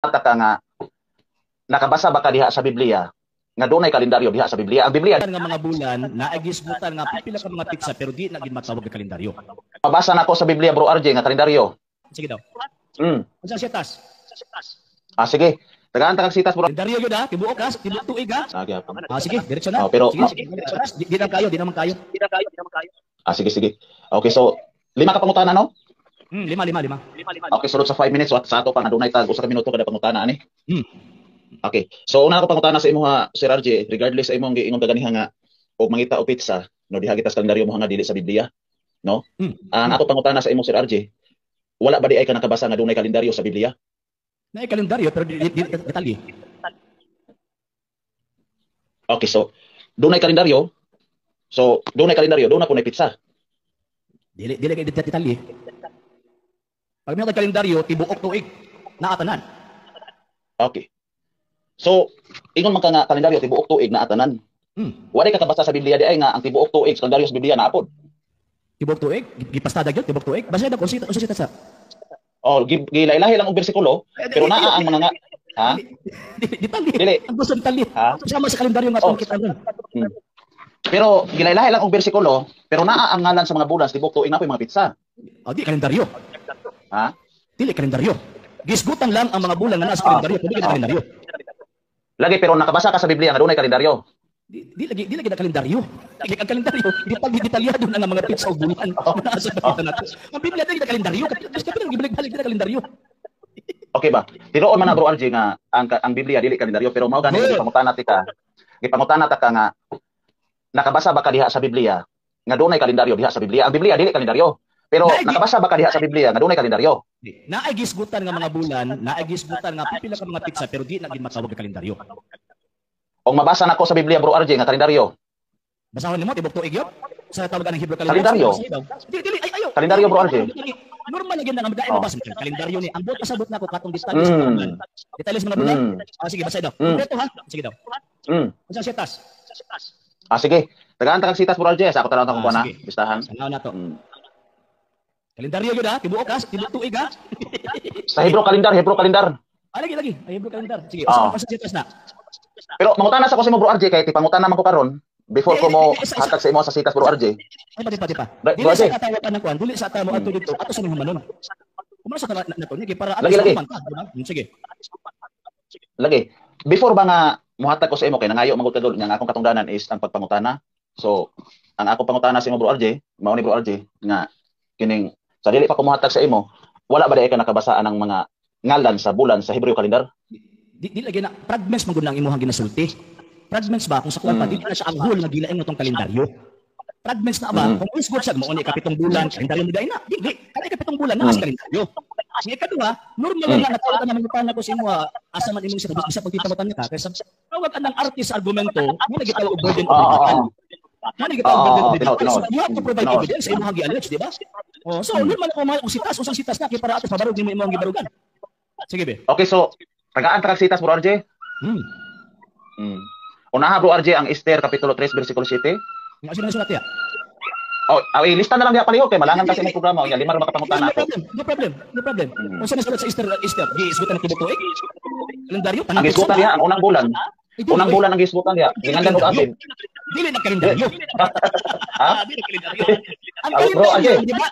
ka nga nakabasa ba ka diha sa Biblia nga dunay kalendaryo diha sa Biblia? Ang Biblia nga mga bulan na agisgutan nga pipila ka mga pizza pero di na gid matawag nga kalendaryo. mabasa na ko sa Biblia bro RJ nga kalendaryo. Sige daw. Unsa siya tas? Sige. Tagaan ta kag sitas bro. Kalendaryo gyud ha, tibuok ha, tibuok tuig ha. Sige, diretso na. Pero sige, di naman kayo. Sige. Okay, so lima ka pangutana no? Lima. Okay, sulod sa 5 minutes sa ato pa nga dunay tag usa ka minuto kada pangutana ani. Okay. So una na ko pangutana sa imo ha Sir RJ, regardless sa imong giingon kaganiha nga og mangita o pizza, no diha kita sa kalendaryo mo nga dili sa Biblia, no? Ang ako pangutana sa imo Sir RJ, wala ba di ay ka nakabasa nga dunay kalendaryo sa Biblia? Na kalendaryo pero di detalye. Okay, so dunay kalendaryo. So dunay kalendaryo, doon na po na pizza. Dili kay detalye. Pag may kalendaryo tibuok tuig na atanan. Okay. So ingon man ka nga kalendaryo tibuok tuig na atanan. Wala ka kabasa sa Biblia di ay nga ang tibuok tuig sa kalendaryo sa Biblia na apod. Tibuok tuig, gipastada gyud tibuok tuig. Basta na unsa sa Gilailahi lang og bersikulo, pero naa ang mga nga ha? Dili. Ang gusto detalye. Sama sa kalendaryo nga kita ron. Pero gilailahi lang og bersikulo, pero naa ang ngalan sa mga bulan tibuok tuig na po mga pizza. Di kalendaryo. Ha? Dili kalendaryo. Gisgutan lang ang mga bulan nga nasa kalendaryo, dili kalendaryo. Lagi pero nakabasa ka sa Biblia nga dunay kalendaryo. Di lagi na kalendaryo. Lagi ang kalendaryo, di pag detalyado na nga mga pizza o bulan. Nasa nakita nato. Ang Biblia dili na kalendaryo, kasi pero gibalik-balik na kalendaryo. Okay ba? Tinuod man na bro RJ nga ang Biblia dili kalendaryo pero mao gani gipangutana ka. Gipangutana ta ka nga nakabasa ba ka diha sa Biblia nga dunay kalendaryo diha sa Biblia? Ang Biblia dili kalendaryo. Pero nakabasa ba ka diha sa Biblia nga dunay kalendaryo? Naay gisgutan nga mga bulan, naay gisgutan nga pipila ka mga pizza pero di na gid matawag nga kalendaryo. Og mabasa nako sa Biblia bro RJ nga kalendaryo. Basahon nimo tibok tuig yun? Sa tawagan ng Hebrew kalendaryo. Dili ayo. Kalendaryo bro RJ. Normal na gyud nga magdaay mabasa kalendaryo ni. Ang buot pasabot nako katong detalye sa bulan. Detalye mga bulan. Sige basa daw. Kompleto ha. Sige daw. Unsa siya tas? Sige. Tagaan ta kag sitas bro RJ sa ako tanaw ta ko na. Bistahan. Sanaw na to. Kalendaryo gyud ha, tibuok ha, tibuok tuig ha. Sa Hebrew kalendar. Lagi. Ay Hebrew kalendar. Sige, usa siya tas na. Pero mangutana sa ko sa mo bro RJ kay tipangutana man ko karon before ko mo hatag sa imo sa sitas bro RJ. Ay pa. Dili sa katawakan ng kuan, dili sa ata mo ato dito, ato sa manon. Umasa ka na to ni para ato lagi. Man, sige. Lagi. Before ba nga muhatag ko sa imo kay nangayo magud kadul nga akong katungdanan is ang pagpangutana. So, ang akong pangutana sa imo bro RJ, mao ni bro RJ nga kining sa dili pa ko muhatag sa imo, wala ba di ka nakabasaan ng mga ngalan sa bulan sa Hebrew kalendar? Di lagi na fragments man gud lang imuhang ginasulti. Fragments ba kung sa kuwan pa dili na siya ang whole nga gilaing itong kalendaryo. Fragments na ba kung isgot siya mo ni kapitong bulan kalendaryo mo dai na. Dili kani kapitong bulan na sa kalendaryo. Nga kadua, normal lang na tawag na mga ko sa imo asa man imong sa bisa pagtitamutan ka kaysa tawag anang artist argumento mo nagitawag og burden of evidence. Kani gitawag burden of evidence. You have to provide evidence sa imong gi-allege, di ba? So normal ko mga sitas usang sitas na kay para ato pabarog nimo imong gibarugan. Sige be. Okay, so tagaan ta kag sitas bro RJ. Unaha bro RJ ang Esther kapitulo 3 bersikulo 7. Nga sino sulat ya? Lista na lang diha palihog kay malangan kasi ng programa nga lima ra makapangutan nato. No problem. Unsa na sulat sa Esther? Giisgutan na tibuok tuig. Kalendaryo Ang gisgutan diha ang unang bulan. Unang bulan ang gisgutan diha. Gingandan og asin. Dili na kalendaryo. Dili kalendaryo. Ang kalendaryo, di ba?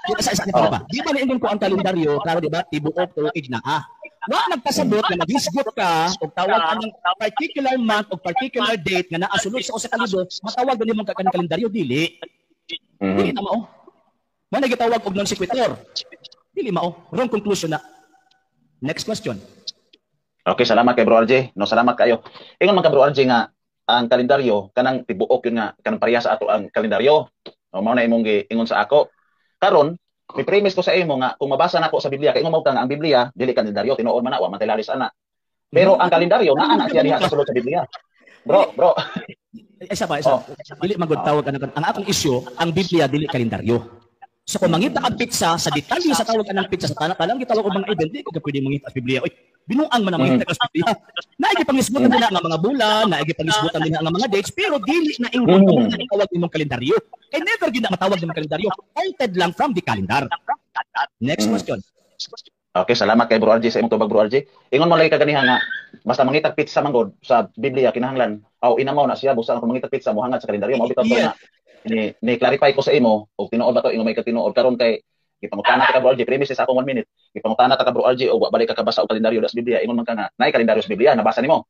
Di ba niingon ko ang kalendaryo, klaro di ba? Tibuok tuig na wa nagpasabot na magisgot ka og tawag anang particular month o particular date nga naa sulod sa usa ka libro, matawag din imong kalendaryo dili. Dili na mao. Mo nagitawag og non-sequitur. Dili mao. Wrong conclusion na. Next question. Okay, salamat kay Bro RJ. No, salamat kayo. Ingon man ka Bro RJ nga ang kalendaryo kanang tibuok yun nga kanang pareha sa ato ang kalendaryo. O mao na imong giingon sa ako. Karon may premise ko sa imo nga kung mabasa nako sa Biblia kay ingon mao nga ang Biblia dili kalendaryo tinuod man na wa man tilaris ana. Pero ang kalendaryo naa na siya diha sa sulod sa Biblia. Bro. Isa. Dili magud tawag ang akong issue, ang Biblia dili kalendaryo. So kung mangita ang pizza sa detalye sa tawag anang pizza sa talang gitawag og mga event, di ko pwede mangita sa Biblia. Oy, binuang man ang mangita sa Biblia. Naigi pangisgutan nila nga mga bulan, naigi pangisgutan nila nga mga dates, pero dili na ingon na tawag imong kalendaryo. Kay never gid na matawag imong kalendaryo. Altered lang from the calendar. Next question. Okay, salamat kay Bro RJ sa imong tubag, Bro RJ. Ingon mo lagi kaganiha nga basta mangitag pizza manggod sa Biblia kinahanglan. Aw ina mo na siya busa kung mangitag pizza mo hangad sa kalendaryo mo bitaw to Yes. nga. Ni clarify ko sa imo og tinuod ba to ingon may katinuod karon kay gipangutana ta ka Bro RJ premises sa akong 1 minute. Gipangutana ta ka Bro RJ og wa balik ka kabasa og kalendaryo sa Biblia ingon man ka nga naay kalendaryo sa Biblia nabasa nimo.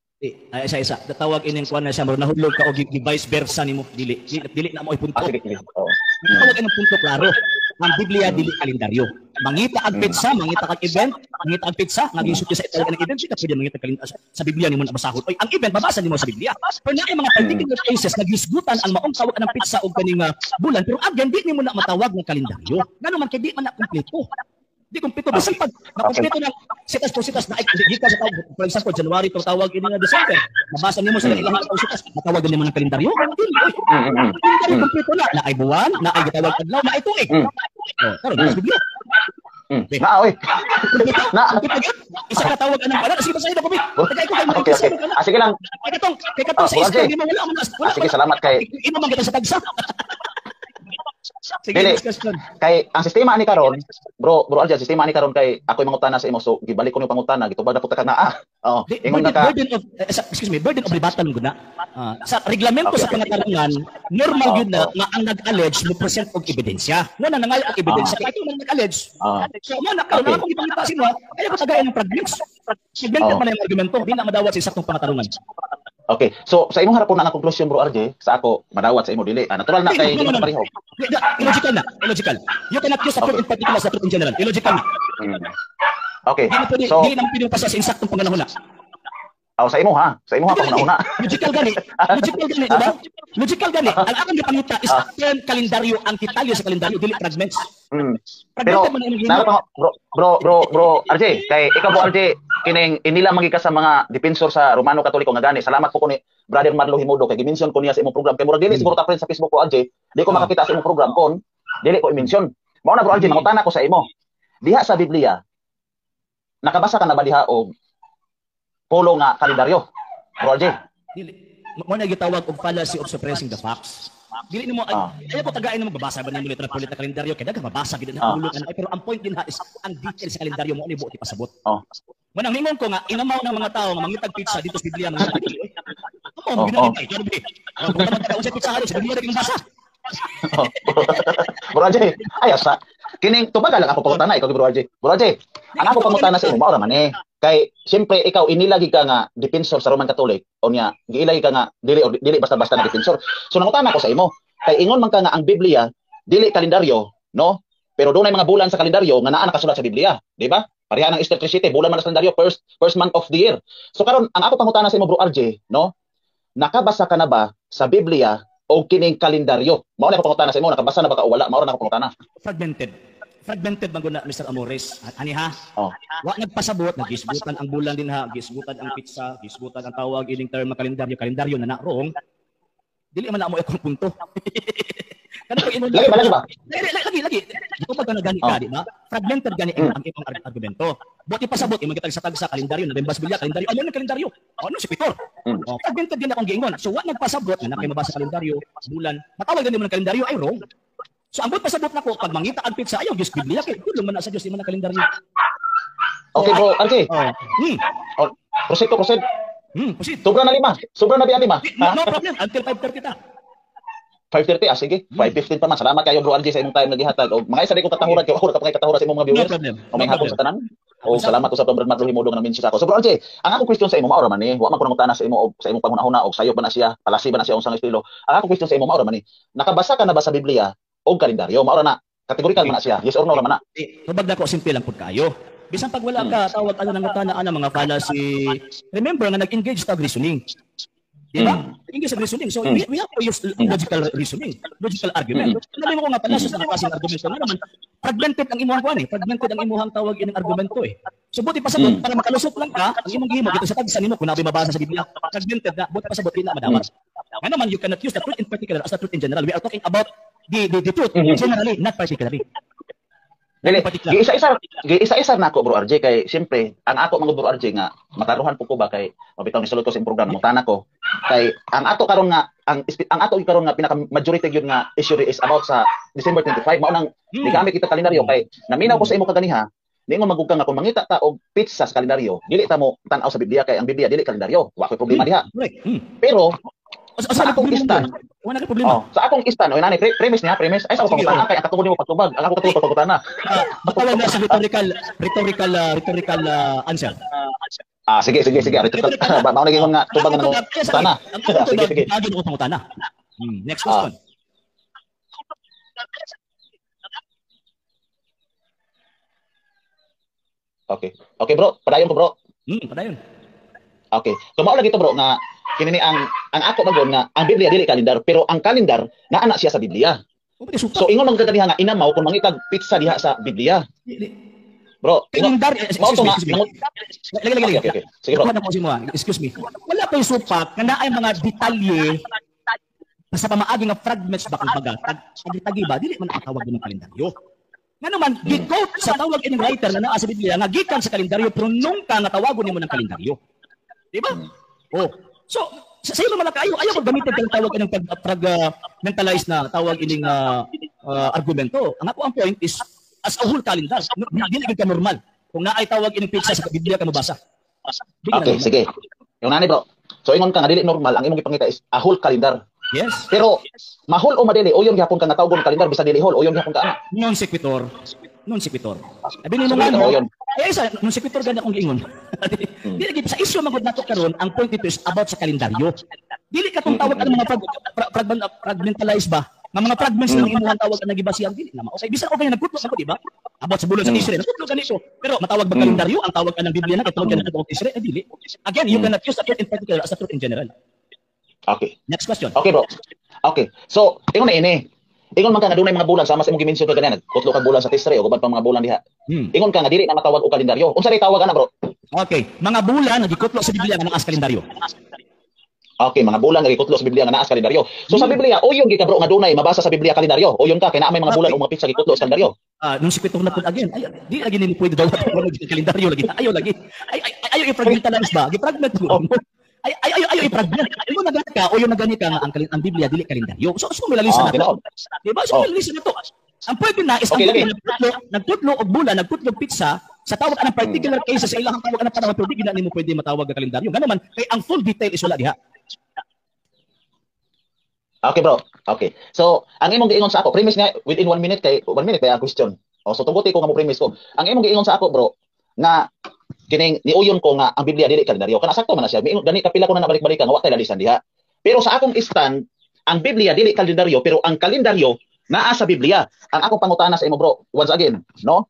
Ay isa-isa. Datawag ining kuan na siya murag nahulog ka o vice versa nimo dili. Dili na mo ipunto. Sige, sige. Oh. Datawag ining punto klaro. Ang Biblia dili kalendaryo. Mangita ang pizza, mangita kag event, mangita ang pizza, naging sutyo sa itaw ng event, di ka pwede mangita kalendaryo sa Biblia nimo na basahon. Oy, ang event babasa nimo sa Biblia. Pero na mga particular cases nagisgutan ang maong tawag ng pizza o kaning bulan, pero again di nimo na matawag ng kalendaryo. Ngano man kay di man na kumpleto. Di kumpleto bisan pag nakumpleto ng sitas to sitas na di ka sa tawag for example January to tawag ini nga December mabasa nimo sa ilang to sitas matawag nimo ng kalendaryo kalendaryo kumpleto na ay buwan na ay gitawag adlaw na ay tuig karon sa Biblia Na oy. Na isa ka tawag anang pala sige basahin ako bi tagay ko kay okay, okay. Sige lang. kay katong sa isa di mo wala mo na Sige, salamat kay imo man kita sa tagsa sige Dili. discussion Kay ang sistema ni karon, bro Alja, sistema ni karon kay ako mangutana sa imo so gibalik ko yung pangutana gitubag na ko ta na oh, ingon na ka. Burden of rebuttal gud na. Sa reglamento sa pangatarungan, normal gyud na nga ang nag-allege mo present og ebidensya. Nga na nangal ang ebidensya kay ito man nag-allege. So mo na karon akong ipangita sa imo, kaya ko tagayan ng fragments. Segmented man ang argumento, di na madawat sa saktong pangatarungan. Okay. So sa imong harapon na ang konklusyon bro RJ, sa ako madawat sa imo dili. Natural na kay di mo pareho. Illogical na, illogical. You cannot use a truth in particular sa truth in general. Illogical na. Okay. So, So di na pwede pasa sa insaktong panganahon na. sa imo ha. Sa imo ha una. Logical gani. Logical gani, di ba? Logical gani. Ang akong gipangita is term kalendaryo, ang detalye sa kalendaryo dili fragments. Pero narito bro RJ, kay ikaw bro RJ kining inila magika sa mga depensor sa Romano Katoliko nga gani. Salamat po ko ni Brother Marlo Himudo kay gi-mention ko niya sa imong program kay murag dili siguro ta friend sa Facebook ko RJ. Di ko makakita sa imong program kon dili ko i-mention. Mao na bro RJ mangutana ko sa imo. Diha sa Biblia nakabasa ka na ba diha og polo nga kalendaryo? Bro RJ. Dili. Mo na gitawag og fallacy of suppressing the facts. Dili nimo ay ko tagain mo babasa ba nimo litra pulit na kalendaryo kay daghang mabasa gid na ulo pero ang point din ha is ang detail sa kalendaryo mo ani buot ipasabot. Mo nang mingon ko nga inamaw ng mga tao nga mangitag pizza dito sa Biblia mga ako mo ginagay kay Biblia. Kung naman ka usay pizza sa Biblia ring basa. Bro RJ, ayasa. Kining tubaga lang ako pangutana ikaw Bro RJ. Bro RJ, ang ako pangutana sa imo mao ra man eh. Kay siyempre ikaw inilagi ka nga depensor sa Roman Catholic o niya giilagi ka nga dili basta-basta na depensor. So nangutana ko sa imo kay ingon man ka nga ang Biblia dili kalendaryo no pero dunay mga bulan sa kalendaryo nga naa nakasulat sa Biblia di ba pareha ng Easter Trinity bulan man sa kalendaryo first month of the year. So karon ang ako pangutana sa imo Bro RJ no nakabasa ka na ba sa Biblia o kining kalendaryo mao na ako pangutana sa imo nakabasa na ba ka o wala mao na ako pangutana. Fragmented man guna Mr. Amores. Ani ha? Wa nagpasabot, nagisgutan ang bulan din ha, gisgutan ang pizza, gisgutan ang tawag ining term kalendaryo na na wrong. Dili man na mo akong punto. Kanang ko ingon. Lagi ba? Lagi. Dito pag nagani ka, di ba? Fragmented gani ang imong argumento. Buti pasabot imong gitag sa tagsa kalendaryo na Bembas Bilya kalendaryo. Ano yung kalendaryo? Ano si Pitor? Fragmented din akong giingon. So wa nagpasabot na kay mabasa kalendaryo, bulan. Matawag gani mo ng kalendaryo ay wrong. So ang pasabot na ko pag mangita ang pizza ayaw Diyos Biblia kay kulo man na sa Diyos di man na kalendaryo. Okay bro, RJ. Proceed. Proceed. Sobra na 5. Sobra na 5. No problem until 5:30 ta. 5:30 sige. 5:15 pa man. Salamat kayo bro RJ sa imong time nagihatag. O mga isa di ko katahuran kay ako ka pangay katahuran sa imong mga viewers. O may hapon sa tanan. O salamat ko sa Brad Marlo Himudo nga na-mention sa ako. So bro RJ, ang akong question sa imo mao ra man ni, wa man ko nangutana sa imo sa imong panghunahuna og sayo ba na siya, palasi ba na siya unsang estilo. Ang akong question sa imo mao ra man ni, nakabasa ka na ba sa Biblia og kalendaryo? Mao ra na kategorikal man na siya. Yes or no ra man na. Tubag na ko simple lang pud kayo. Bisan pag wala ka tawag ano nang ngutana ana mga fallacy. Remember nga nag-engage ta reasoning. Di ba? Engage sa reasoning. So we have to use logical reasoning, logical argument. Sabi mo ko nga pala sa klaseng argumento nga naman fragmented ang imuhang kuan eh. Fragmented ang imuhang tawag ining argumento eh. So buti pa sabot para makalusot lang ka ang imong gihimo dito sa tagsa nimo kun abi mabasa sa Biblia. Fragmented na buti pa sabot ina madawat. Nga naman you cannot use the truth in particular as the truth in general. We are talking about the truth generally, not particularly. Dili, giisa-isa na ako bro RJ kay siyempre ang ako mga bro RJ nga makaruhan po ko ba kay mabitaw ni sulod ko sa program mo tanan ko kay ang ato karon nga ang ato karon nga pinaka majority gyud nga issue is about sa December 25 mao nang gigamit kita kalendaryo kay naminaw ko sa imo kaganiha Ningon magugka nga kung mangita ta og pizza sa kalendaryo, dili ta mo tan-aw sa Biblia kay ang Biblia dili kalendaryo. Wa koy problema diha. Pero sa akong istan, wala ka problema. Sa akong istan, o nani premise niya, premise ay sa akong pangutana kay katungod nimo pagtubag. Ang ako katungod pagutana. Batawa na sa rhetorical answer. Sige. Mao na gingon nga tubag nga pangutana. Sige. Agi ko pangutana. Next question. Okay bro, padayon ko bro. Padayon. Okay. So mao lagi to bro nga kini ang ako magon nga ang Biblia dili kalendar pero ang kalendar naa na siya sa Biblia. So ingon man kadaniha nga inamaw kung mangitag pizza diha sa Biblia. Bro, kalendar mao to nga. Okay. Sige bro. Excuse me. Wala pa yung supak nga naay mga detalye sa pamaagi nga fragments ba kumbaga tagi ba dili man ang tawag ng kalendaryo. Nga naman, gi-quote sa tawag ining writer na naa sa Biblia nga gikan sa kalendaryo pero nung ka nga tawagon nimo ng kalendaryo. Di ba? So, sa iyo naman ayaw ko gamitin kang tawag ining mentalized na tawag ining argumento. Ang ako ang point is as a whole calendar, dili ka normal. Kung naay tawag ining pizza sa Biblia ka mabasa. Okay, sige. Yung nani bro. So ingon ka nga dili normal ang imong gipangita is a whole calendar. Yes. Pero mahol o madili oyon gyapon ka nga tawgon kalendar bisan dili hol oyon gyapon ka ana. Non sequitur. Abi nimo nga no. Ay isa non sequitur ganda kong giingon. Dili gid sa issue magud nato karon ang point dito is about sa kalendaryo. Dili ka tong tawag ang mga fragmentalized ba? Nga mga fragments lang imuhang tawag ang nagibasihan dili na okay bisan okay nagkutlo ako di ba? About sa bulon sa Israel nagkutlo ganito. Pero matawag ba kalendaryo ang tawag ng Biblia na katawag ng Israel dili. Again, you cannot use that in particular as a truth in general. Okay. Next question. Okay, bro. Okay. So, ingon na ini. Ingon man ka nga dunay mga bulan sama sa imong gimension kanina, nagkutlo ka bulan sa Tisre o guban pa mga bulan diha. Ingon ka nga dili na matawag og kalendaryo. Unsa ray tawag ana, bro? Okay, mga bulan nagikutlo sa Biblia nga naa sa kalendaryo. Okay, mga bulan nagikutlo sa Biblia nga naa sa kalendaryo. So sa Biblia, oyon gyud ka bro nga dunay mabasa sa Biblia kalendaryo. Oyon ka kay naa may mga bulan o mga pizza gikutlo sa kalendaryo. Nung si Pitong napod again, ay di lagi nini pwede daw kalendaryo lagi. Ayaw lagi. Ayaw i-fragmentalize ba? Gi-fragment mo. Ayaw i-fragment. Yung nagani ka o yung nagani ka nga ang Biblia dili kalendaryo. So mo lagi sa nato. Di ba? So lagi sa nato. Ang pwede na is nagtutlo og bulan, nagtutlo pizza sa tawag anang particular case sa ilang tawag anang panahon pero di gina nimo pwede matawag nga kalendaryo. Ngano man kay ang full detail is wala diha. Okay bro. Okay. So ang imong giingon sa ako premise nga within 1 minute kay question. So tuguti ko nga mo premise ko. Ang imong giingon sa ako bro nga kining niuyon ko nga ang Biblia dili kalendaryo. Kana sakto man na siya. Gani kapila ko na nabalik-balikan wa tay lalisan diha. Pero sa akong stand, ang Biblia dili kalendaryo pero ang kalendaryo naa sa Biblia. Ang akong pangutana sa imo bro, once again, no?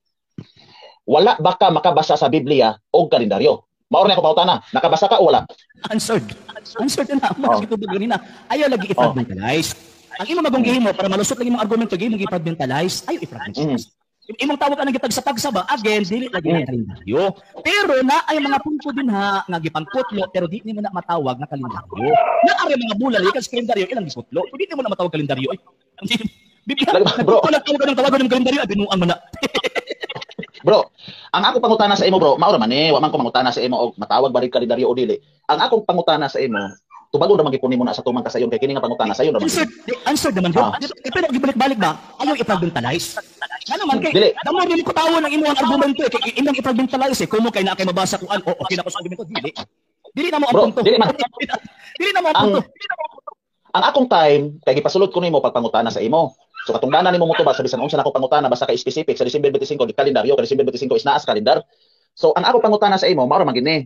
Wala ba ka makabasa sa Biblia o kalendaryo? Mao na ako pangutana, nakabasa ka o wala? Answered na mo gito ba ganina. Ayaw lagi i-fragmentalize. Ang imo magong gihimo para malusot lagi mong argumento gihimo i-fragmentalize. Ayaw i-fragmentalize. Imong tawag anang gitag sa pagsaba again dili lagi na kalendaryo. Pero na ay mga punto din ha nga gipangkutlo pero di nimo na matawag na kalendaryo. Na ari mga bulan ikan sa kalendaryo ilang gikutlo. Di nimo na matawag kalendaryo. Biblia bro, nagtawag ng kalendaryo binuang man na. Bro, ang ako pangutana sa imo bro, mao ra man wa man ko mangutana sa imo og matawag ba rin kalendaryo o dili. Ang akong pangutana sa imo, tubagon ra man gipon nimo na sa tumang kasayon kay kini nga pangutana sayon ra man. Answer naman bro. Pero gibalik-balik ba? Ayaw i-fragmentalize. Ano man kay damo rin ko tawon ang imong argumento kay imong i-fragmentalize kumo kay na kay mabasa ko okay na ko sa argumento dili. Dili na mo ang punto. Dili na mo ang punto. Ang akong time kay gipasulod ko nimo pagpangutana sa imo. So katungdanan nimo motubag sa bisan unsa nako pangutana basta ka specific sa December 25 di kalendaryo kay December 25 is naa sa kalendar. So ang ako pangutana sa imo mao ra man gini.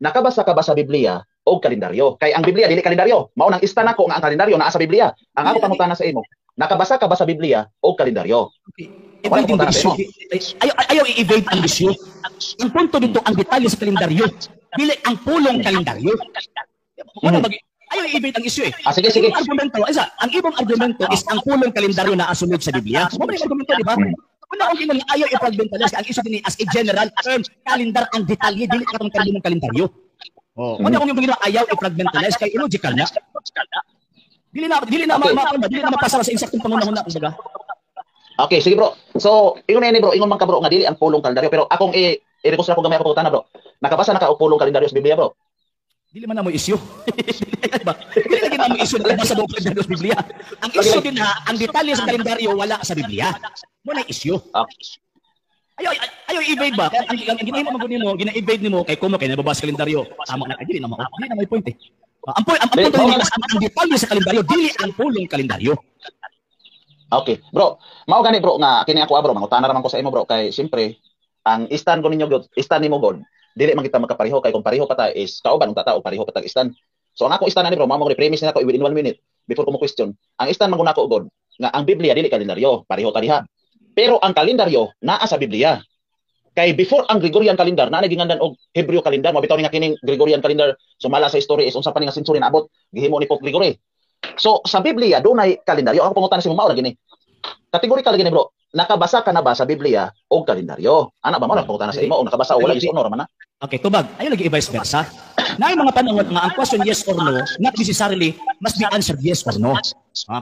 Nakabasa ka ba sa Biblia o kalendaryo? Kay ang Biblia dili kalendaryo. Mao nang ista nako nga ang kalendaryo naa sa Biblia. Ang ako pangutana sa imo, nakabasa ka ba sa Biblia o kalendaryo? Ayaw i-evade ang issue. Ang punto dito ang detalye sa kalendaryo. Dili ang pulong kalendaryo. Ayaw i-evade ang issue eh. Sige. Ang ibang argumento is ang pulong kalendaryo na asunod sa Biblia. Mo may argumento di ba? Una ang kinali ayaw i-fragmentalize ang issue din as a general term, calendar ang detalye dili katong termo ng kalendaryo. Una kung yung ayaw i-fragmentalize kay illogical na. Dili na mapasara sa insaktong pangunahon na kumbaga. Okay, sige bro. So, ingon na bro, ingon man ka bro nga dili ang pulong kalendaryo pero akong i-request na ko gamay ako pagutana bro. Nakabasa na ka og pulong kalendaryo sa Biblia bro? Dili man na mo issue. Dili lagi na mo issue na nasa buong kalendaryo sa Biblia. Ang issue din ha, ang detalye sa kalendaryo wala sa Biblia. Mo na issue. Ayo evade ba? Kaya ang ginahimo man nimo, gina-evade nimo kay kumo kay nababasa kalendaryo. Tama na dili na mao. Dili na may point eh. Ang point ang detalye sa kalendaryo dili ang pulong kalendaryo. Okay, bro. Mao gani bro nga kini ako bro, mangutana ra man ko sa imo bro kay siyempre ang istan ko ninyo god, istan nimo god. Dili man kita magkapareho kay kung pareho pa ta is kauban unta ta o pareho pa tag istan. So ang ako istan ni bro, mao mo premise na ako within 1 minute before ko mo question. Ang istan man ko god nga ang Biblia dili kalendaryo, pareho ta diha. Pero ang kalendaryo naa sa Biblia. Kay before ang Gregorian calendar na nagingandan og Hebreo calendar, mabitaw ni nga kining Gregorian calendar sumala sa history is unsa pa ni nga sensory naabot gihimo ni Pope Gregory. So sa Biblia dunay kalendaryo. Ako pangutan si mao ra gini. Categorical gini bro. Nakabasa ka na ba sa Biblia og kalendaryo? Ana ba mo na pangutan sa imo o nakabasa o wala gis honor man na? Okay, tubag. Ayo lagi i-vice versa. Na mga panahon nga ang question yes or no, not necessarily must be answered yes or no.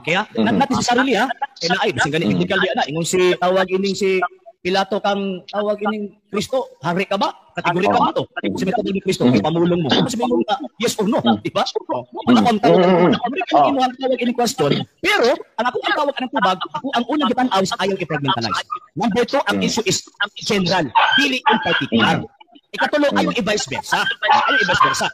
Okay ha? Not necessarily ha. Kaya na ay, bising ganit technical di ana. Ingon si tawag ining si Pilato kang tawag ining Kristo, hari ka ba? Kategori ka ba to? Si metode ni Kristo, pamulong mo. Kasi mo yes or no, di ba? Wala kang tawag. Ang mo ang tawag ining question. Pero ang ako ang tawag anang tubag, ang unang gitanaw sa ayaw i-fragmentalize. Number 2, ang issue is general, dili in particular. Ikatulo, ayaw i-vice versa. Ayaw i-vice versa.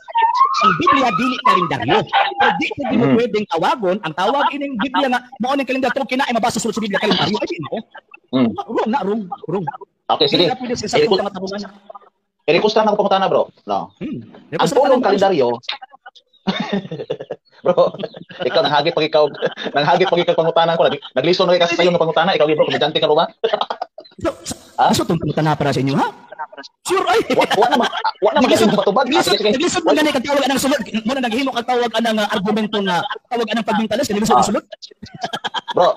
Ang Biblia dili kalendaryo. Pero di mo pwedeng tawagon, ang tawag ining Biblia nga mao ning kalendaryo kinaay mabasa sulod sa Biblia kalendaryo ay di mo. Wrong. Okay, sige. I-request na ako pangutana bro. No. Ang pulong kalendaryo. Bro, ikaw nanghagit pag ikaw pangutanan ko. Naglison rin kasi sa iyo ng pangutana, ikaw bro, komedyante ka ro ba? Gusto tong pangutana para sa inyo ha? Sure ay. Wala naman matubag. Naglison mo gani kag tawag anang sulod. Mo na naghimo kag tawag anang argumento nga tawag anang pagbintalas kani sa sulod. Bro.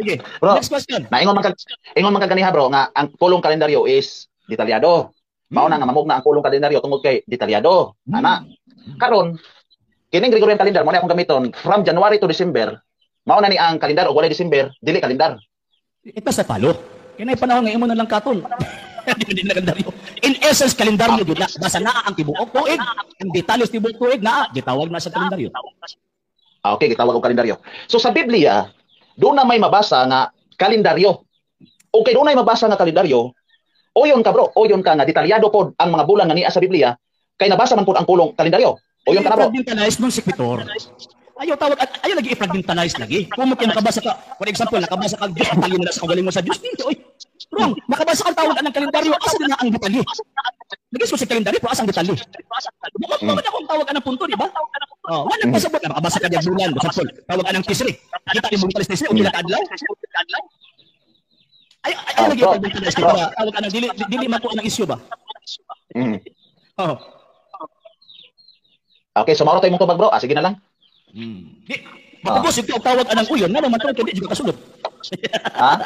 Sige. Bro, next question. Ingon man kag ganiha bro nga ang pulong kalendaryo is detalyado. Mao na nga mamug na ang pulong kalendaryo tungod kay detalyado. Ana. Karon kining Gregorian calendar mo na akong gamiton from January to December. Mao na ni ang kalendar o walay December, dili kalendar. Ito sa palo. Kinay panahon nga imo na lang katon. Hindi na kalendaryo. In essence kalendaryo gid na basta naa ang tibuok tuig, ang detalyos tibuok tuig naa gitawag na sa kalendaryo. Okay, gitawag og kalendaryo. So sa Biblia, doon na may mabasa nga kalendaryo. Okay, doon na may mabasa nga kalendaryo. Oyon ka bro, oyon ka nga detalyado pod ang mga bulan nga niya sa Biblia, kay nabasa man pod ang pulong kalendaryo. Oyon ka na bro. Fragmentalize ng sekretor. Ayaw lagi i-fragmentalize lagi. Kung makabasa ka, for example, nakabasa ka Diyos, ang talino na sa kagaling mo sa Diyos. Oy, wrong. Nakabasa kang tawag ng kalendaryo, asa na ang detalye? Nagis ko sa kalendaryo, pero asang detalye? Bakit akong tawag ng punto, di ba? Wala pa sabot na makabasa ka diyan bulan, for example, tawag ng tisri. Kita yung mga tisri, o pila ka adlaw? Ayaw lagi i-fragmentalize ka ba? Tawag ka ng dili man po ang issue ba? Okay, so mauro tayo mong tubag bro. Sige na lang. Bakubos ito ang tawag anang uyon, nga naman ito, hindi juga kasulot. Ha?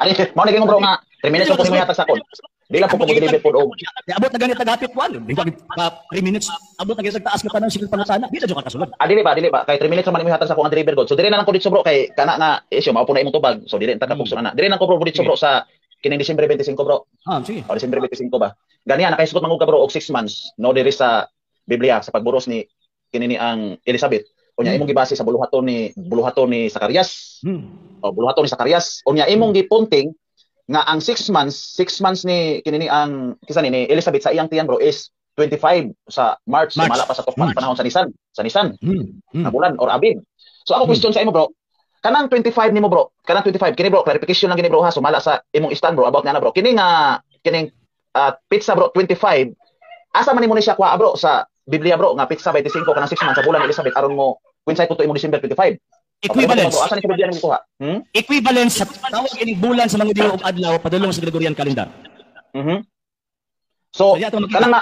Ani, mau na bro nga, 3 minutes ko hatag sa kon. Di lang po deliver po og. Abot na ganit tagapit po, di ba 3 minutes, abot na ganit taas ka pa ng sikil pangutana, di na juga kasulot. Dili ba, kay 3 minutes man imo hatag sa akong deliver god. So dire na lang ko dito bro kay kana nga issue mao po na imong tubag. So dire ta kapugso na. Dire na ko bro dito bro sa kining December 25 bro. Sige. O December 25 ba? Ganiya nakaisgot mangug ka bro og 6 months no dire sa Biblia sa pagburos ni kini ang Elizabeth. Unya imong gibase sa buluhaton ni Zacarias. O buluhaton ni Zacarias. Unya imong gipunting nga ang 6 months ni kini ang kisa ni Elizabeth sa iyang tiyan bro is 25 sa March. Mala pa sa tukpan panahon sa Nisan. Na bulan or Abib. So ako question sa imo bro. Kanang 25 nimo bro. Kanang 25 kini bro clarification lang gini bro ha sumala sa imong stand bro about nga na bro. Kining pizza bro 25. Asa man nimo ni siya kuha bro sa Biblia bro nga pizza 25 kanang 6 months sa bulan Elizabeth aron mo kung sa ito imong December 25. Equivalence. Asa ni Biblia nimo kuha? Equivalence sa tawag ining bulan sa mga diyo og adlaw padulong sa Gregorian calendar. So kanang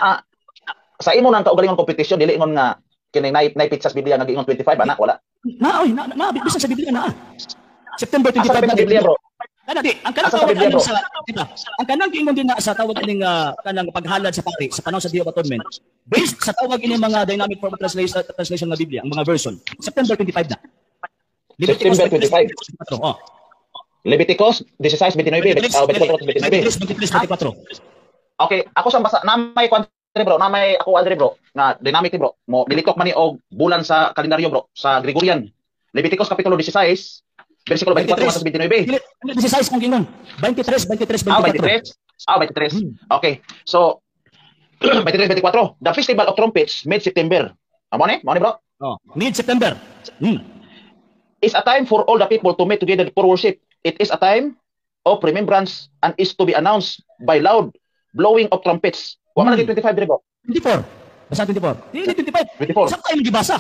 sa imo nang kaugalingon competition dili ingon nga kining nay pizza sa Biblia nga giingon 25 ana wala. Bisan sa Biblia na. September 25 na Biblia bro. Ang kanang tawag ano sa diba? Ang kanang giingon din na sa tawag ining kanang paghalad sa pari sa panahon sa Day of Atonement. Based sa tawag ining mga dynamic form translation ng Biblia, ang mga version. September 25 na. September 25. Leviticus 16:29. Leviticus 23:24. Okay, ako sa basa namay kwantri bro, namay ako aldri bro na dynamic bro. Mo nilitok man ni og bulan sa kalendaryo bro sa Gregorian. Leviticus kapitulo 16 Versikulo 24 hanggang 29. Dili 16 kung gingon. 23, 23, 24. 23. 23. Okay. So 23, 24. The Festival of Trumpets, mid-September. Mo ni bro? Oh, mid-September. Is a time for all the people to meet together for worship. It is a time of remembrance and is to be announced by loud blowing of trumpets. Wa man lagi 25 dire bro. 24. Basta 24. Dili 25. 24. Sabta imong gibasa.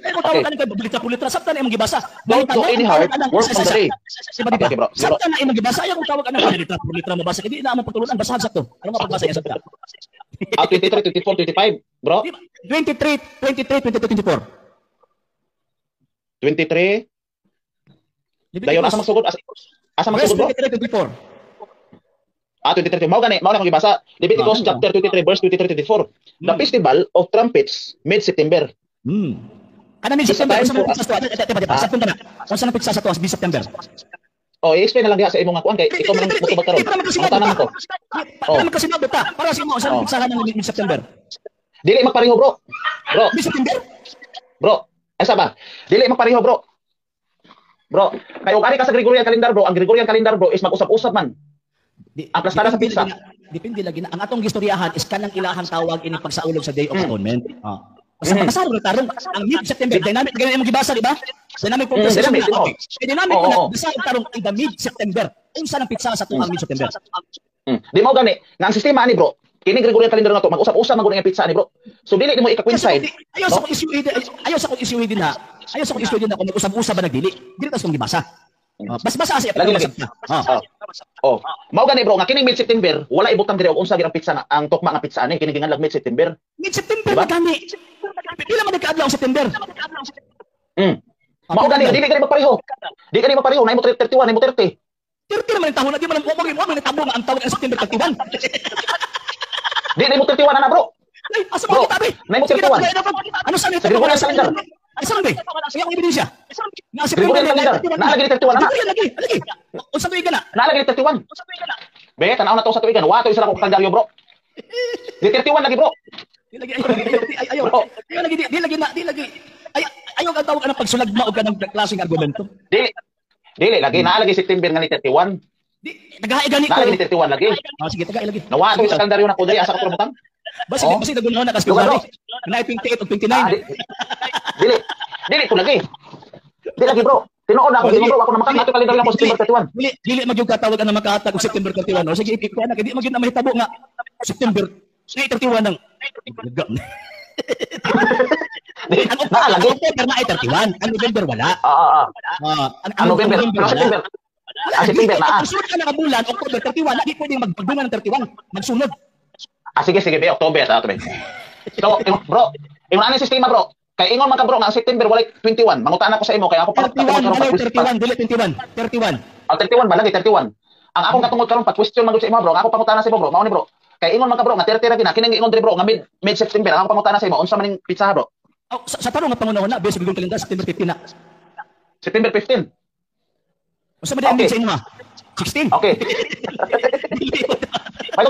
Ay mo tawag ani kay bulitra. Sabta na imong gibasa. Don't go any hard, work on the day. Okay, bro. Sabta na imong gibasa. Ayaw kong tawag ana bulitra mo basa. Hindi na among pagtulunan basahan sakto. Ano mapagbasa ya sabta? 23, 24, 25, bro. 23, 23, 22, 24. 23. Dayon asa magsugod? Asa magsugod bro? 23, 24. 23. Mao gani akong gibasa. Leviticus chapter 23 verse 23 24. The Festival of Trumpets, mid-September. Ano mid-September? Unsa man pizza to? Sa punta na. Unsa man pizza sa to mid-September? Oh, i-explain na lang diha sa imong kuan kay ikaw man mutubag karon. Ang tanan mo to. Oh. Ano kasi ta? Para sa imo sa pizzahan ng mid-September. Dili magpareho bro. Bro. Mid-September? Bro, asa ba? Dili magpareho bro. Bro, kay ug ari ka sa Gregorian calendar bro, ang Gregorian calendar bro is mag-usap-usap man. Ang plastada sa pizza. Depende lagi na. Ang atong gistoryahan is kanang ilahang tawag ini pagsaulog sa Day of Atonement. Basta pasaro na tarong ang mid-September dynamic ganyan imong gibasa di ba? Dynamic process. Dynamic na basta tarong in the mid-September. Unsa nang pizza sa tuang mid-September? Di mo gani nga ang sistema ani bro. Kini Gregorian calendar nga to mag-usap-usap man gud ang pizza ni bro. So dili nimo ika-coincide. Ayaw sa kong issue din na. Ayaw sa kong issue din na kung mag-usap-usap ba nagdili. Dili tas kong gibasa. Basta sa lagi. Mao gani bro nga kining mid-September wala ibutang dire og unsa gyud ang pizza nga ang tukma nga pizza ani kini gingan mid-September. Mid-September ba gani? Pila man nagkaadlaw September? Mao gani dili gani magpareho. Di gani magpareho na imo 31 na imo 30. 30 naman ang tahon na di man mo nagtabo nga ang tawag ang September 31. Di na imo 31 na bro. Ay, asa mo kita be? Na imo 31. Ano sa nito? Gregorian calendar. Ay, saan ba? Ayaw ang ebidensya. Gregorian calendar. Naalagi ni 31 na. Lagi. Unsa tuig na? Naalagi ni 31. Be, tanaw na to sa tuigan. Wa to isa lang ko kalendaryo bro. Di 31 lagi bro. Di lagi ayaw ka tawag ka ng pagsulagma o ka ng klaseng argumento. Dili lagi naalagi September nga ni 31. Di nagahay gani ko. Naalagi ni 31 lagi. Sige tagay lagi. Nawa to sa kalendaryo na ko diri asa ka promotan. Basi nagunahon na kasi gani. Na 28 o 29. Dili ko lagi. Dili lagi bro. Tinuod ako bro ako na makita kalendaryo na September 31. Dili magyud ka tawag na makahatag og September 31. O sige ikaw na kay di magyud na mahitabo nga September 31 nang ang October na ay 31. Ang November wala. Ang November. September. September na. Ang sunod ka na bulan, October 31, hindi pwedeng magpagdungan ng 31. Magsunod. Sige, be, October. So, bro, ingon ani sistema bro. Kay ingon man ka bro nga September wala 21. Mangutana ko sa imo kay ako pa 31, dili 21. 31. Ang 31 ba lagi 31. Ang akong katungod karon pa question man sa imo bro. Nga ako pangutana sa imo bro. Mao ni bro. Kay ingon man ka bro nga 30 ra gina kining ingon diri bro nga mid-September. Ang pangutana sa imo unsa man ning pizza bro? Sa tarong nga pangunahon na base gugong kalendar September 15 na. September 15. Unsa man din sa inyo ha? 16. Okay. May